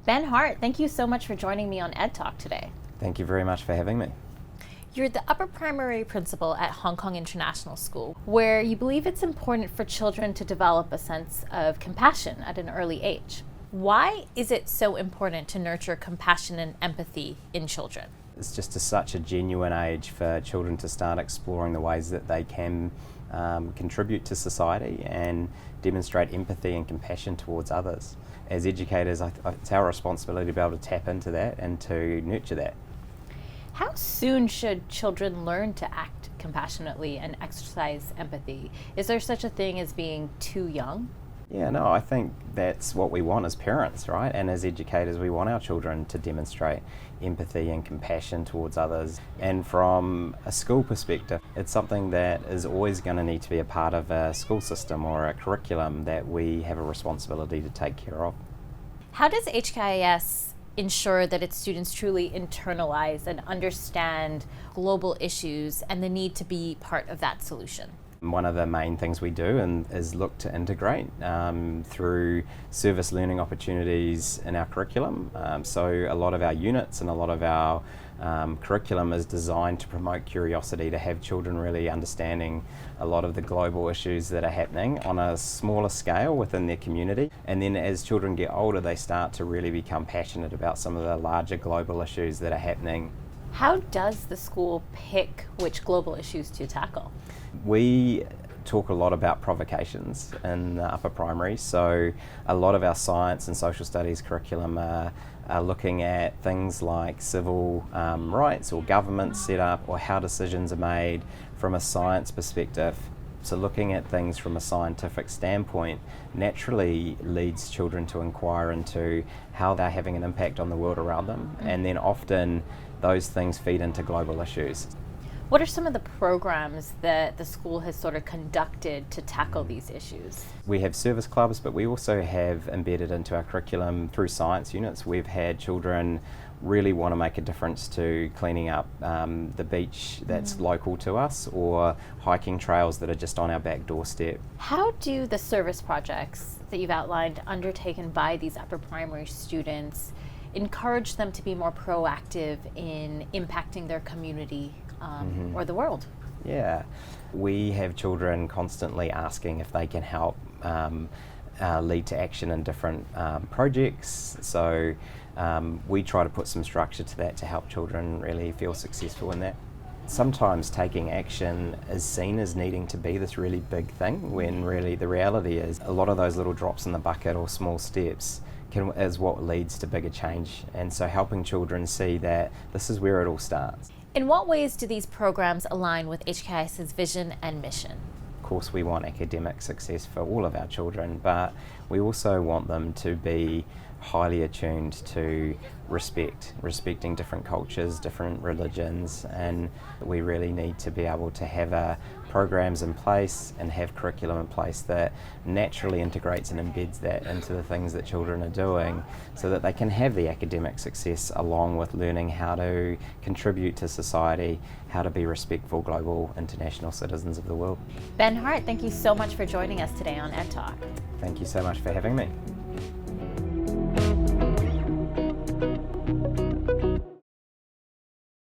Ben Hart, thank you so much for joining me on EdTalk today. Thank you very much for having me. You're the upper primary principal at Hong Kong International School, where you believe it's important for children to develop a sense of compassion at an early age. Why is it so important to nurture compassion and empathy in children? It's just such a genuine age for children to start exploring the ways that they can contribute to society and demonstrate empathy and compassion towards others. As educators, it's our responsibility to be able to tap into that and to nurture that. How soon should children learn to act compassionately and exercise empathy? Is there such a thing as being too young? Yeah, no, I think that's what we want as parents, right? And as educators, we want our children to demonstrate empathy and compassion towards others. And from a school perspective, it's something that is always going to need to be a part of a school system or a curriculum that we have a responsibility to take care of. How does HKIS ensure that its students truly internalize and understand global issues and the need to be part of that solution? One of the main things we do is look to integrate through service learning opportunities in our curriculum. So a lot of our units and a lot of our curriculum is designed to promote curiosity, to have children really understanding a lot of the global issues that are happening on a smaller scale within their community. And then as children get older, they start to really become passionate about some of the larger global issues that are happening. How does the school pick which global issues to tackle? We talk a lot about provocations in the upper primary, so a lot of our science and social studies curriculum are looking at things like civil rights or government setup or how decisions are made from a science perspective. So looking at things from a scientific standpoint naturally leads children to inquire into how they're having an impact on the world around them, and then often those things feed into global issues. What are some of the programs that the school has sort of conducted to tackle these issues? We have service clubs, but we also have embedded into our curriculum through science units. We've had children really want to make a difference to cleaning up the beach that's local to us, or hiking trails that are just on our back doorstep. How do the service projects that you've outlined undertaken by these upper primary students encourage them to be more proactive in impacting their community or the world? Yeah, we have children constantly asking if they can help lead to action in different projects. So we try to put some structure to that to help children really feel successful in that. Sometimes taking action is seen as needing to be this really big thing, when really the reality is a lot of those little drops in the bucket or small steps is what leads to bigger change. And so helping children see that this is where it all starts. In what ways do these programs align with HKIS's vision and mission? Of course, we want academic success for all of our children, but we also want them to be highly attuned to respecting different cultures, different religions, and we really need to be able to have programs in place and have curriculum in place that naturally integrates and embeds that into the things that children are doing, so that they can have the academic success along with learning how to contribute to society, how to be respectful global international citizens of the world. Ben Hart, thank you so much for joining us today on EdTalk. Thank you so much for having me.